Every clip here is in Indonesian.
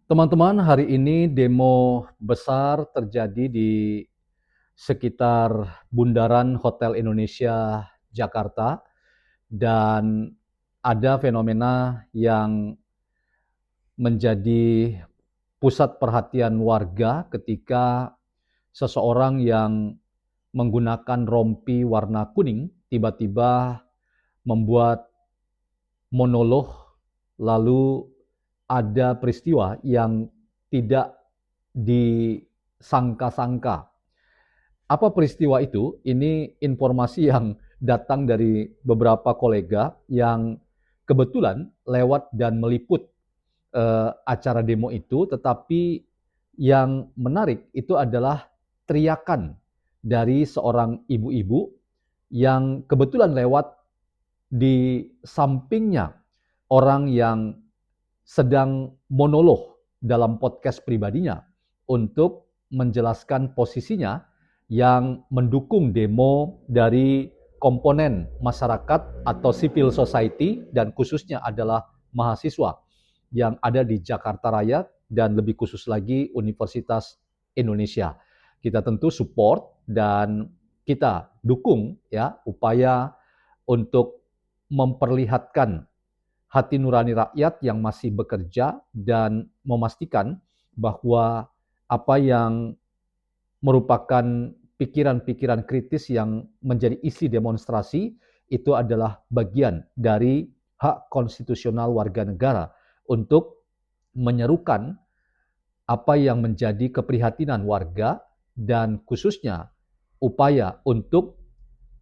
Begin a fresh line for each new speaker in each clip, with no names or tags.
Teman-teman, hari ini demo besar terjadi di sekitar Bundaran Hotel Indonesia Jakarta dan ada fenomena yang menjadi pusat perhatian warga ketika seseorang yang menggunakan rompi warna kuning tiba-tiba membuat monolog, lalu ada peristiwa yang tidak disangka-sangka. Apa peristiwa itu? Ini informasi yang datang dari beberapa kolega yang kebetulan lewat dan meliput acara demo itu, tetapi yang menarik itu adalah teriakan dari seorang ibu-ibu yang kebetulan lewat di sampingnya orang yang sedang monolog dalam podcast pribadinya untuk menjelaskan posisinya yang mendukung demo dari komponen masyarakat atau civil society dan khususnya adalah mahasiswa yang ada di Jakarta Raya dan lebih khusus lagi Universitas Indonesia. Kita tentu support dan kita dukung ya upaya untuk memperlihatkan hati nurani rakyat yang masih bekerja dan memastikan bahwa apa yang merupakan pikiran-pikiran kritis yang menjadi isi demonstrasi itu adalah bagian dari hak konstitusional warga negara untuk menyerukan apa yang menjadi keprihatinan warga dan khususnya upaya untuk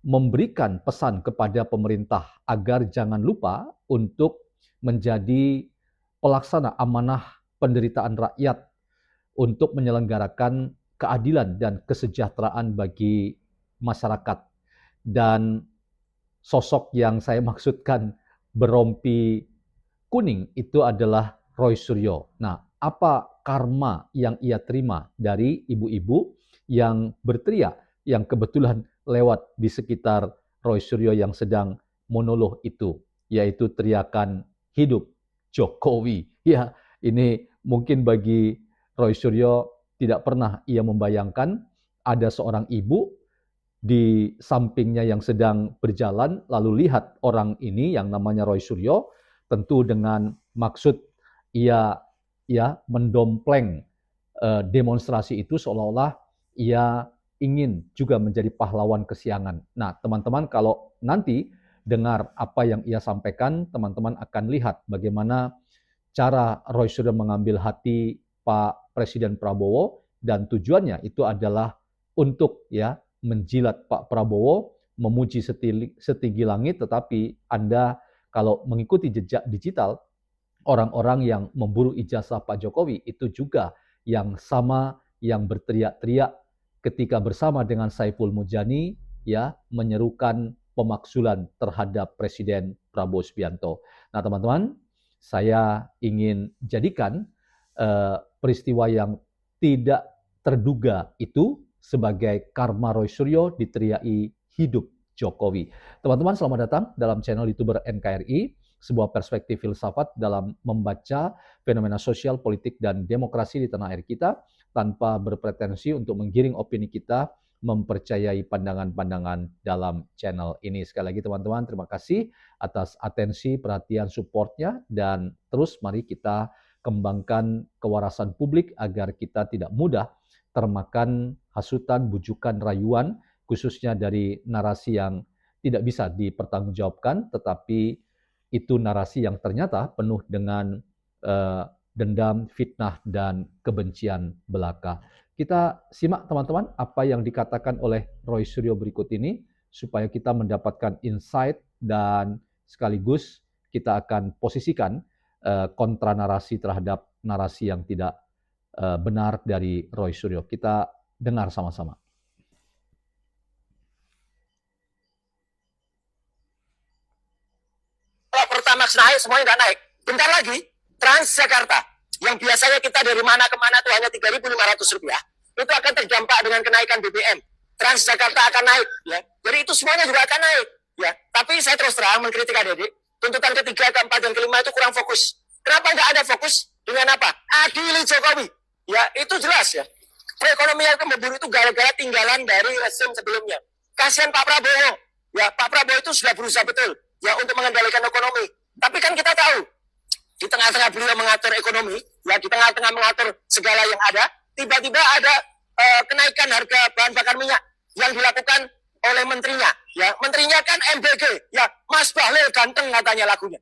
memberikan pesan kepada pemerintah agar jangan lupa untuk menjadi pelaksana amanah penderitaan rakyat untuk menyelenggarakan keadilan dan kesejahteraan bagi masyarakat. Dan sosok yang saya maksudkan berompi kuning itu adalah Roy Suryo. Nah, apa karma yang ia terima dari ibu-ibu yang berteriak, yang kebetulan lewat di sekitar Roy Suryo yang sedang monolog itu, yaitu teriakan hidup Jokowi. Ya, ini mungkin bagi Roy Suryo tidak pernah ia membayangkan ada seorang ibu di sampingnya yang sedang berjalan, lalu lihat orang ini yang namanya Roy Suryo, tentu dengan maksud ia ya mendompleng demonstrasi itu seolah-olah ia ingin juga menjadi pahlawan kesiangan. Nah, teman-teman kalau nanti dengar apa yang ia sampaikan, teman-teman akan lihat bagaimana cara Roy Suryo mengambil hati Pak Presiden Prabowo dan tujuannya itu adalah untuk ya menjilat Pak Prabowo, memuji setinggi langit, tetapi Anda kalau mengikuti jejak digital orang-orang yang memburu ijazah Pak Jokowi itu juga yang sama yang berteriak-teriak ketika bersama dengan Saiful Mujani ya menyerukan pemaksulan terhadap Presiden Prabowo Subianto. Nah, teman-teman, saya ingin jadikan peristiwa yang tidak terduga itu sebagai karma Roy Suryo diteriaki hidup Jokowi. Teman-teman, selamat datang dalam channel YouTuber NKRI, sebuah perspektif filsafat dalam membaca fenomena sosial, politik, dan demokrasi di tanah air kita tanpa berpretensi untuk menggiring opini kita mempercayai pandangan-pandangan dalam channel ini. Sekali lagi teman-teman, terima kasih atas atensi, perhatian, supportnya, dan terus mari kita kembangkan kewarasan publik agar kita tidak mudah termakan hasutan, bujukan, rayuan, khususnya dari narasi yang tidak bisa dipertanggungjawabkan, tetapi itu narasi yang ternyata penuh dengan dendam, fitnah, dan kebencian belaka. Kita simak teman-teman apa yang dikatakan oleh Roy Suryo berikut ini supaya kita mendapatkan insight dan sekaligus kita akan posisikan kontra narasi terhadap narasi yang tidak benar dari Roy Suryo. Kita dengar sama-sama.
Kalau Pertamax naik, semuanya nggak naik. Bentar lagi, Transjakarta, yang biasanya kita dari mana ke mana tuh hanya Rp3.500, itu akan terdampak dengan kenaikan BBM. Transjakarta akan naik, ya. Jadi itu semuanya juga akan naik, ya. Tapi saya terus terang mengkritik adik-adik, tuntutan ketiga, keempat, dan kelima itu kurang fokus. Kenapa nggak ada fokus? Dengan apa? Adili Jokowi. Ya, itu jelas ya. Perekonomian itu memburu itu gara-gara tinggalan dari rezim sebelumnya. Kasihan Pak Prabowo. Ya, Pak Prabowo itu sudah berusaha betul ya untuk mengendalikan ekonomi. Tapi kan kita tahu, di tengah-tengah beliau mengatur ekonomi, ya di tengah-tengah mengatur segala yang ada, tiba-tiba ada kenaikan harga bahan bakar minyak yang dilakukan oleh menterinya. Ya, menterinya kan MBG. Ya, Mas Bahlil ganteng katanya lagunya.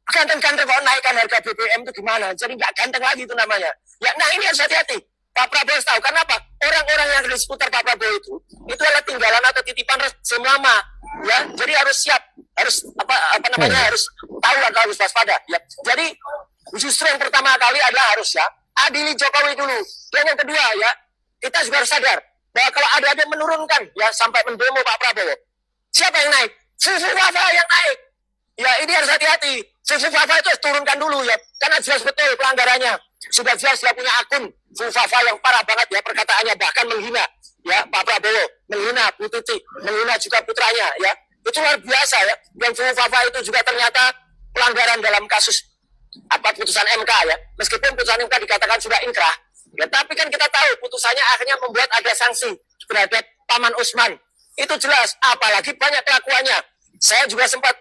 Ganteng-ganteng kok naikkan harga BBM itu gimana? Jadi nggak ganteng lagi itu namanya. Ya, nah ini harus hati-hati. Pak Prabowo tahu karena apa? Orang-orang yang di seputar Pak Prabowo itu adalah tinggalan atau titipan rezim lama. Ya, jadi harus siap, harus apa namanya harus tahu atau harus waspada. Ya, jadi justru yang pertama kali adalah harus ya adili Jokowi dulu. Dan yang kedua ya kita juga harus sadar bahwa kalau ada menurunkan ya sampai mendemo Pak Prabowo, siapa yang naik? Fufafa yang naik. Ya ini harus hati-hati. Fufafa itu turunkan dulu ya, karena jelas betul pelanggarannya. Sudah jelas dia punya akun Fufafa yang parah banget ya perkataannya, bahkan menghina ya Pak Prabowo, menghina Bu Tuti, menghina juga putranya ya. Itu luar biasa ya. Dan Fufafa itu juga ternyata pelanggaran dalam kasus putusan MK ya. Meskipun putusan MK dikatakan sudah inkrah, ya tapi kan kita tahu putusannya akhirnya membuat ada sanksi terhadap Paman Usman. Itu jelas, apalagi banyak kelakuannya. Saya juga sempat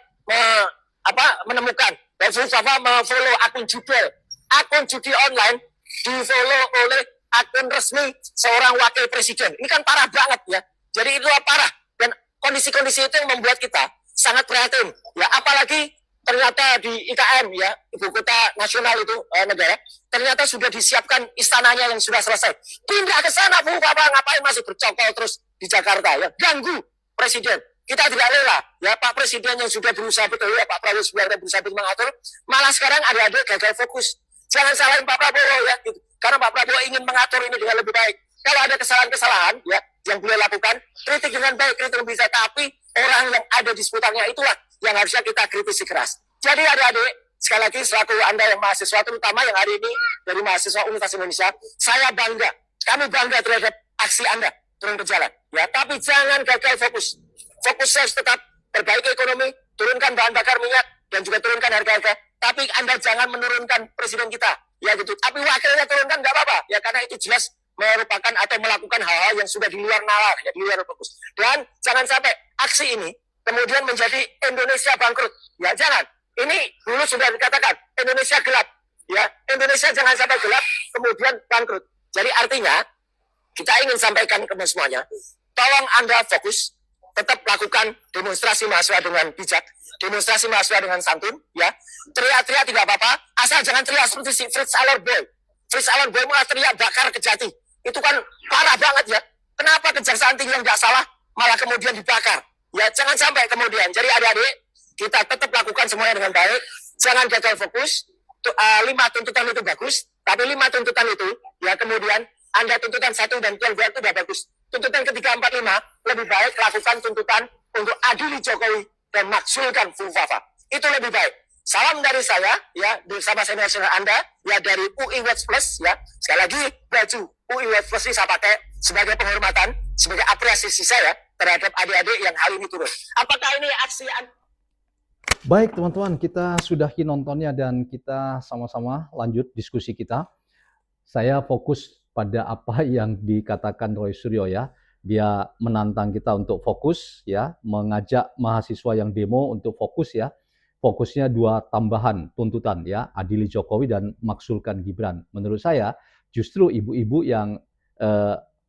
menemukan bahwa Fufafa memfollow akun judul, akun judi online di-follow oleh akun resmi seorang wakil presiden. Ini kan parah banget ya. Jadi itu parah. Dan kondisi-kondisi itu yang membuat kita sangat prihatin. Ya, apalagi ternyata di IKN ya, ibu kota nasional itu negara, ternyata sudah disiapkan istananya yang sudah selesai. Pindah ke sana, Bu, Bapak ngapain masih bercokol terus di Jakarta ya? Ganggu presiden. Kita tidak rela ya Pak Presiden yang sudah berusaha betul ya Pak Prabowo sudah berusaha betul mengatur, malah sekarang ada gagal fokus. Jangan salahin Pak Prabowo ya, gitu. Karena Pak Prabowo ingin mengatur ini dengan lebih baik. Kalau ada kesalahan-kesalahan ya yang beliau lakukan, kritik dengan baik, kritik dengan bisa, tapi orang yang ada di seputarnya itulah yang harusnya kita kritisi keras. Jadi adik-adik, sekali lagi selaku Anda yang mahasiswa, terutama yang hari ini dari mahasiswa Universitas Indonesia, saya bangga, kami bangga terhadap aksi Anda turun ke jalan. Ya, tapi jangan gagal fokus. Fokusnya tetap perbaiki ekonomi, turunkan bahan bakar minyak, dan juga turunkan harga-harga. Tapi Anda jangan menurunkan presiden kita. Ya gitu. Tapi wakilnya turunkan nggak apa-apa. Ya karena itu jelas merupakan atau melakukan hal-hal yang sudah di luar nalar, ya, di luar fokus. Dan jangan sampai aksi ini kemudian menjadi Indonesia bangkrut. Ya jangan. Ini dulu sudah dikatakan Indonesia gelap. Ya Indonesia jangan sampai gelap kemudian bangkrut. Jadi artinya kita ingin sampaikan ke semuanya, tolong Anda fokus, tetap lakukan demonstrasi mahasiswa dengan bijak, demonstrasi mahasiswa dengan santun, ya. Teriak-teriak tidak apa-apa, asal jangan teriak seperti si Fritz Alor Boy. Fritz Alor Boy malah teriak bakar Kejati. Itu kan parah banget ya. Kenapa Kejaksaan Tinggi yang nggak salah malah kemudian dibakar? Ya jangan sampai kemudian. Jadi adik-adik, kita tetap lakukan semuanya dengan baik. Jangan gagal fokus. 5 tuntutan itu bagus, tapi 5 tuntutan itu ya kemudian Anda tuntutan 1 dan 2 itu sudah bagus. Tuntutan ketiga, 4, 5 lebih baik lakukan tuntutan untuk adili Jokowi dan maksulkan Fufafa. Itu lebih baik. Salam dari saya ya bersama senior Anda ya dari UI Watch Plus ya. Sekali lagi baju UI Watch Plus ini saya pakai sebagai penghormatan, sebagai apresiasi saya terhadap adik-adik yang hari ini turun. Apakah ini aksi
Baik teman-teman, kita sudahi nontonnya dan kita sama-sama lanjut diskusi kita. Saya fokus pada apa yang dikatakan Roy Suryo ya. Dia menantang kita untuk fokus ya, mengajak mahasiswa yang demo untuk fokus ya. Fokusnya 2 tambahan tuntutan ya, adili Jokowi dan maksulkan Gibran. Menurut saya justru ibu-ibu yang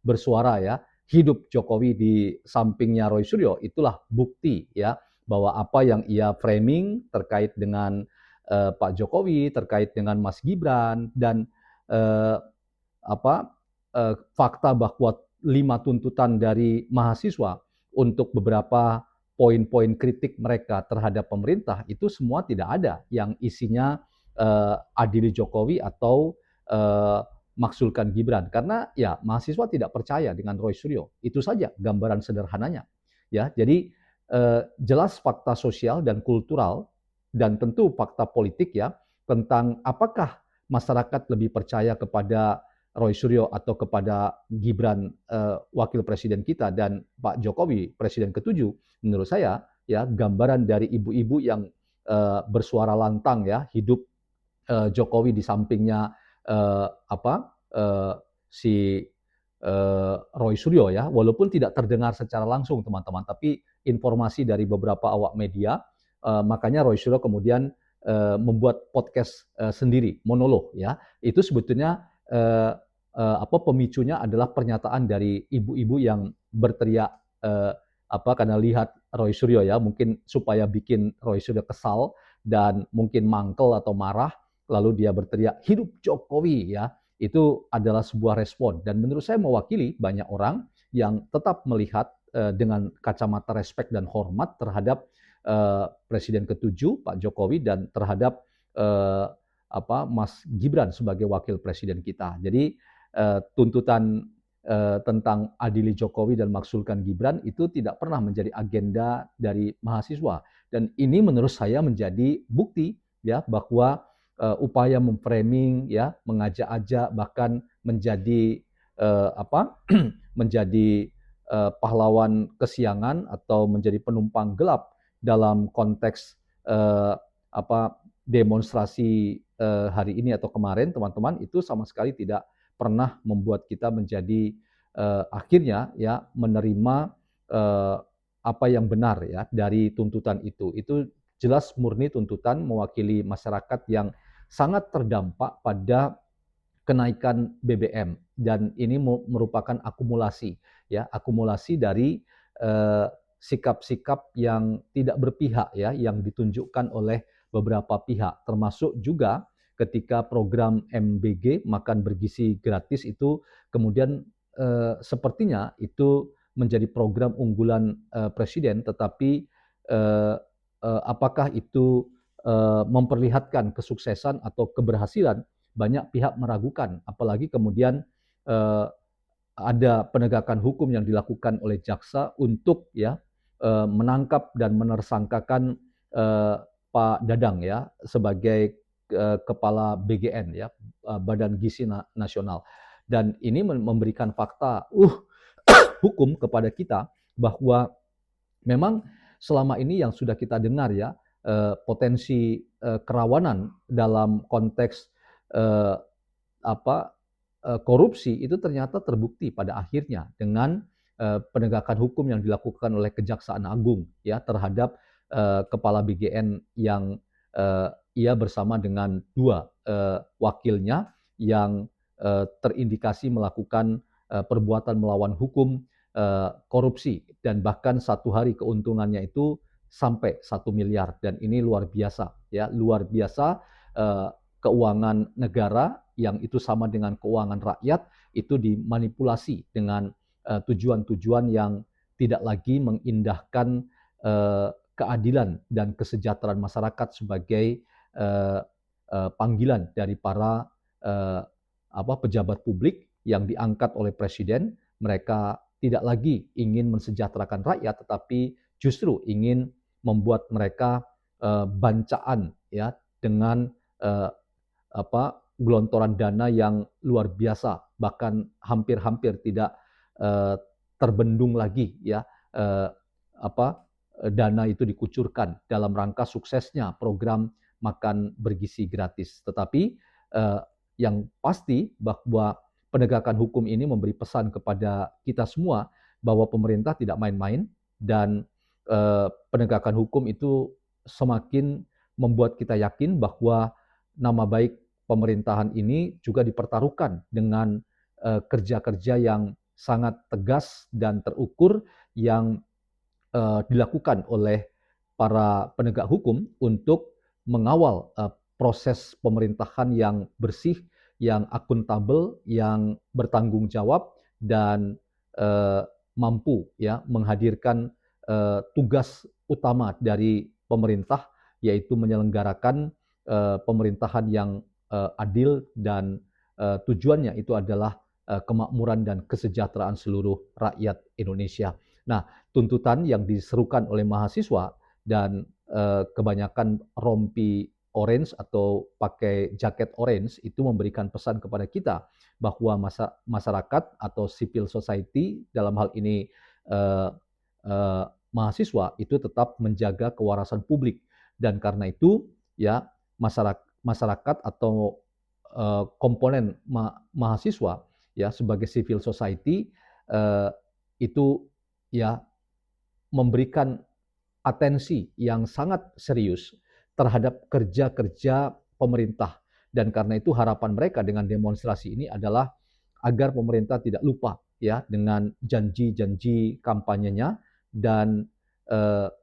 bersuara ya, hidup Jokowi di sampingnya Roy Suryo itulah bukti ya bahwa apa yang ia framing terkait dengan Pak Jokowi, terkait dengan Mas Gibran dan fakta bahwa 5 tuntutan dari mahasiswa untuk beberapa poin-poin kritik mereka terhadap pemerintah itu semua tidak ada yang isinya adili Jokowi atau maksulkan Gibran, karena ya mahasiswa tidak percaya dengan Roy Suryo. Itu saja gambaran sederhananya ya. Jadi jelas fakta sosial dan kultural dan tentu fakta politik ya tentang apakah masyarakat lebih percaya kepada Roy Suryo atau kepada Gibran wakil presiden kita dan Pak Jokowi presiden ke-7. Menurut saya ya gambaran dari ibu-ibu yang bersuara lantang ya, hidup Jokowi di sampingnya si Roy Suryo ya, walaupun tidak terdengar secara langsung teman-teman, tapi informasi dari beberapa awak media, makanya Roy Suryo kemudian membuat podcast sendiri, monolog ya. Itu sebetulnya pemicunya adalah pernyataan dari ibu-ibu yang berteriak karena lihat Roy Suryo ya, mungkin supaya bikin Roy Suryo kesal dan mungkin mangkel atau marah, lalu dia berteriak hidup Jokowi ya. Itu adalah sebuah respon dan menurut saya mewakili banyak orang yang tetap melihat dengan kacamata respek dan hormat terhadap Presiden ke-7 Pak Jokowi dan terhadap Mas Gibran sebagai wakil presiden kita. Jadi tuntutan tentang adili Jokowi dan maksulkan Gibran itu tidak pernah menjadi agenda dari mahasiswa dan ini menurut saya menjadi bukti ya bahwa upaya memframing ya, mengajak-ajak bahkan menjadi menjadi pahlawan kesiangan atau menjadi penumpang gelap dalam konteks demonstrasi hari ini atau kemarin teman-teman itu sama sekali tidak pernah membuat kita menjadi akhirnya ya menerima apa yang benar ya dari tuntutan itu. Itu jelas murni tuntutan mewakili masyarakat yang sangat terdampak pada kenaikan BBM dan ini merupakan akumulasi ya, akumulasi dari sikap-sikap yang tidak berpihak ya yang ditunjukkan oleh beberapa pihak termasuk juga ketika program MBG makan bergizi gratis itu kemudian sepertinya itu menjadi program unggulan presiden tetapi apakah itu memperlihatkan kesuksesan atau keberhasilan banyak pihak meragukan apalagi kemudian ada penegakan hukum yang dilakukan oleh jaksa untuk ya menangkap dan menersangkakan Pak Dadang ya sebagai kepala BGN ya Badan Gizi Nasional dan ini memberikan fakta hukum kepada kita bahwa memang selama ini yang sudah kita dengar ya potensi kerawanan dalam konteks korupsi itu ternyata terbukti pada akhirnya dengan penegakan hukum yang dilakukan oleh Kejaksaan Agung ya terhadap kepala BGN yang ia bersama dengan dua wakilnya yang terindikasi melakukan perbuatan melawan hukum korupsi dan bahkan satu hari keuntungannya itu sampai 1 miliar dan ini luar biasa ya luar biasa keuangan negara yang itu sama dengan keuangan rakyat itu dimanipulasi dengan tujuan-tujuan yang tidak lagi mengindahkan keadilan dan kesejahteraan masyarakat sebagai panggilan dari para pejabat publik yang diangkat oleh presiden. Mereka tidak lagi ingin mensejahterakan rakyat, tetapi justru ingin membuat mereka bancaan ya dengan gelontoran dana yang luar biasa, bahkan hampir-hampir tidak terbendung lagi ya dana itu dikucurkan dalam rangka suksesnya program makan bergizi gratis. Tetapi yang pasti bahwa penegakan hukum ini memberi pesan kepada kita semua bahwa pemerintah tidak main-main dan penegakan hukum itu semakin membuat kita yakin bahwa nama baik pemerintahan ini juga dipertaruhkan dengan kerja-kerja yang sangat tegas dan terukur yang dilakukan oleh para penegak hukum untuk mengawal proses pemerintahan yang bersih, yang akuntabel, yang bertanggung jawab dan mampu ya menghadirkan tugas utama dari pemerintah yaitu menyelenggarakan pemerintahan yang adil dan tujuannya itu adalah kemakmuran dan kesejahteraan seluruh rakyat Indonesia. Nah, tuntutan yang diserukan oleh mahasiswa dan kebanyakan rompi orange atau pakai jaket orange itu memberikan pesan kepada kita bahwa masyarakat atau civil society dalam hal ini mahasiswa itu tetap menjaga kewarasan publik dan karena itu ya masyarakat atau komponen mahasiswa ya sebagai civil society itu ya memberikan atensi yang sangat serius terhadap kerja-kerja pemerintah, dan karena itu harapan mereka dengan demonstrasi ini adalah agar pemerintah tidak lupa ya dengan janji-janji kampanyenya dan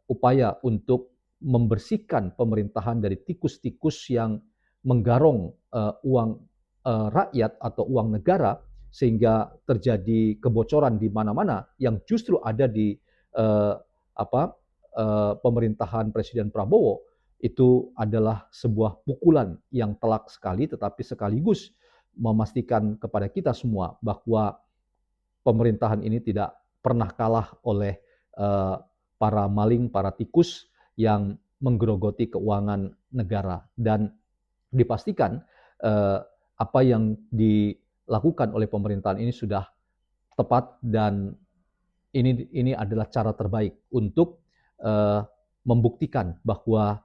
upaya untuk membersihkan pemerintahan dari tikus-tikus yang menggarong uang rakyat atau uang negara sehingga terjadi kebocoran di mana-mana yang justru ada di uh, apa pemerintahan Presiden Prabowo. Itu adalah sebuah pukulan yang telak sekali, tetapi sekaligus memastikan kepada kita semua bahwa pemerintahan ini tidak pernah kalah oleh para maling, para tikus yang menggerogoti keuangan negara. Dan dipastikan apa yang dilakukan oleh pemerintahan ini sudah tepat, dan ini adalah cara terbaik untuk membuktikan bahwa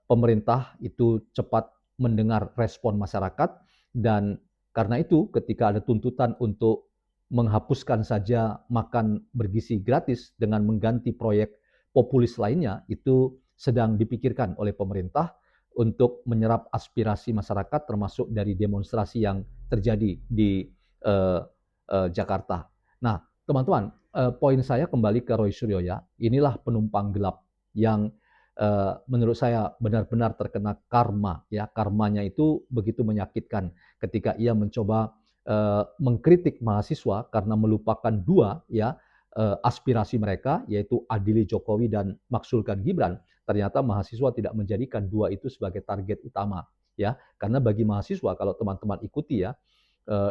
pemerintah itu cepat mendengar respon masyarakat, dan karena itu ketika ada tuntutan untuk menghapuskan saja makan bergizi gratis dengan mengganti proyek populis lainnya, itu sedang dipikirkan oleh pemerintah untuk menyerap aspirasi masyarakat termasuk dari demonstrasi yang terjadi di Jakarta. Nah, teman-teman, poin saya kembali ke Roy Suryo ya. Inilah penumpang gelap yang menurut saya benar-benar terkena karma ya. Karmanya itu begitu menyakitkan ketika ia mencoba mengkritik mahasiswa karena melupakan dua ya aspirasi mereka, yaitu adili Jokowi dan maksulkan Gibran. Ternyata mahasiswa tidak menjadikan dua itu sebagai target utama ya. Karena bagi mahasiswa, kalau teman-teman ikuti ya,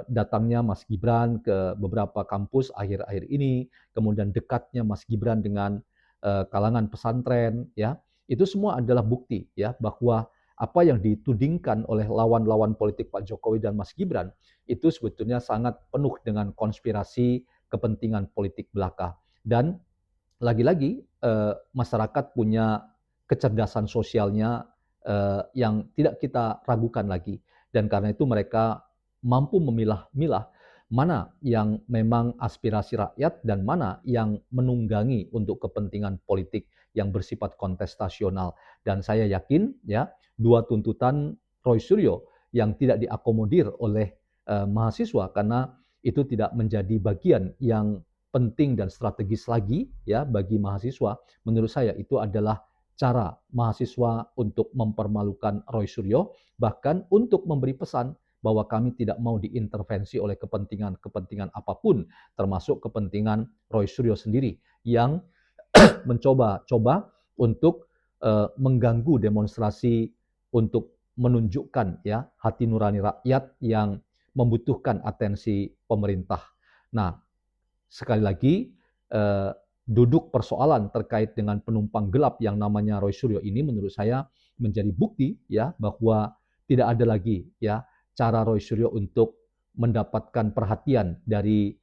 datangnya Mas Gibran ke beberapa kampus akhir-akhir ini, kemudian dekatnya Mas Gibran dengan kalangan pesantren, ya, itu semua adalah bukti ya bahwa apa yang ditudingkan oleh lawan-lawan politik Pak Jokowi dan Mas Gibran itu sebetulnya sangat penuh dengan konspirasi kepentingan politik belaka. Dan lagi-lagi masyarakat punya kecerdasan sosialnya yang tidak kita ragukan lagi, dan karena itu mereka mampu memilah-milah mana yang memang aspirasi rakyat dan mana yang menunggangi untuk kepentingan politik yang bersifat kontestasional. Dan saya yakin ya, dua tuntutan Roy Suryo yang tidak diakomodir oleh mahasiswa karena itu tidak menjadi bagian yang penting dan strategis lagi ya bagi mahasiswa, menurut saya itu adalah cara mahasiswa untuk mempermalukan Roy Suryo, bahkan untuk memberi pesan bahwa kami tidak mau diintervensi oleh kepentingan apapun, termasuk kepentingan Roy Suryo sendiri yang mencoba untuk mengganggu demonstrasi untuk menunjukkan ya hati nurani rakyat yang membutuhkan atensi pemerintah. Nah, sekali lagi duduk persoalan terkait dengan penumpang gelap yang namanya Roy Suryo ini menurut saya menjadi bukti ya bahwa tidak ada lagi ya cara Roy Suryo untuk mendapatkan perhatian dari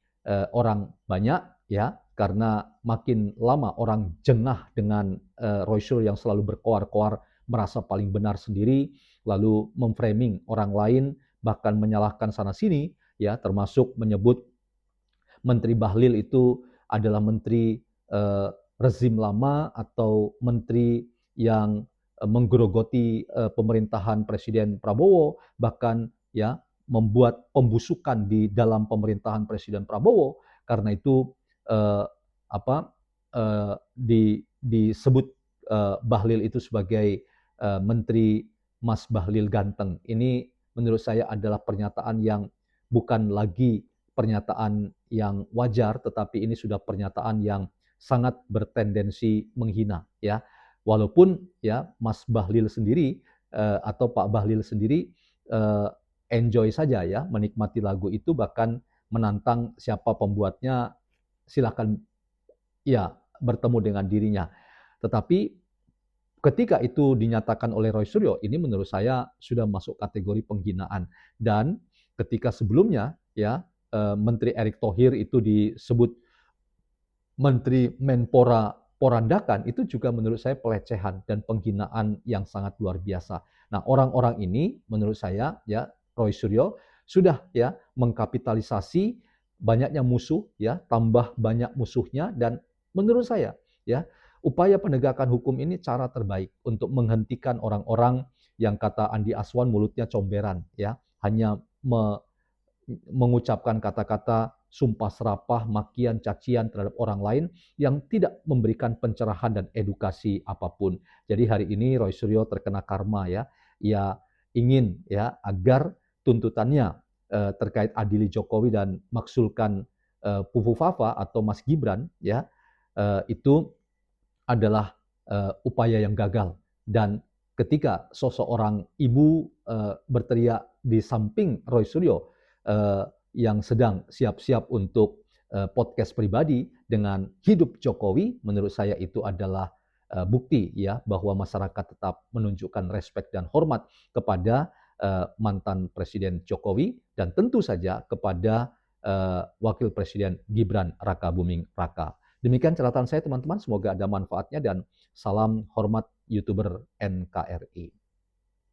orang banyak ya, karena makin lama orang jengah dengan Roy Suryo yang selalu berkoar-koar merasa paling benar sendiri, lalu memframing orang lain, bahkan menyalahkan sana sini ya, termasuk menyebut Menteri Bahlil itu adalah menteri rezim lama atau menteri yang menggerogoti pemerintahan Presiden Prabowo, bahkan ya membuat pembusukan di dalam pemerintahan Presiden Prabowo. Karena itu disebut Bahlil itu sebagai menteri Mas Bahlil ganteng. Ini menurut saya adalah pernyataan yang bukan lagi pernyataan yang wajar, tetapi ini sudah pernyataan yang sangat bertendensi menghina ya. Walaupun ya Mas Bahlil sendiri atau Pak Bahlil sendiri enjoy saja ya menikmati lagu itu, bahkan menantang siapa pembuatnya silakan ya bertemu dengan dirinya. Tetapi ketika itu dinyatakan oleh Roy Suryo, ini menurut saya sudah masuk kategori penghinaan. Dan ketika sebelumnya ya Menteri Erick Thohir itu disebut Menteri Menpora porandakan, itu juga menurut saya pelecehan dan penghinaan yang sangat luar biasa. Nah, orang-orang ini menurut saya ya Roy Suryo sudah ya mengkapitalisasi banyaknya musuh ya, tambah banyak musuhnya, dan menurut saya ya upaya penegakan hukum ini cara terbaik untuk menghentikan orang-orang yang kata Andi Aswan mulutnya comberan ya, hanya mengucapkan kata-kata sumpah serapah, makian, cacian terhadap orang lain yang tidak memberikan pencerahan dan edukasi apapun. Jadi hari ini Roy Suryo terkena karma ya. Ia ingin ya agar tuntutannya terkait adili Jokowi dan maksulkan Pupu Fafa atau Mas Gibran ya itu adalah upaya yang gagal. Dan ketika seseorang ibu berteriak di samping Roy Suryo yang sedang siap-siap untuk podcast pribadi dengan hidup Jokowi, menurut saya itu adalah bukti ya bahwa masyarakat tetap menunjukkan respek dan hormat kepada mantan Presiden Jokowi dan tentu saja kepada Wakil Presiden Gibran Raka Buming Raka. Demikian catatan saya teman-teman, semoga ada manfaatnya dan salam hormat YouTuber NKRI.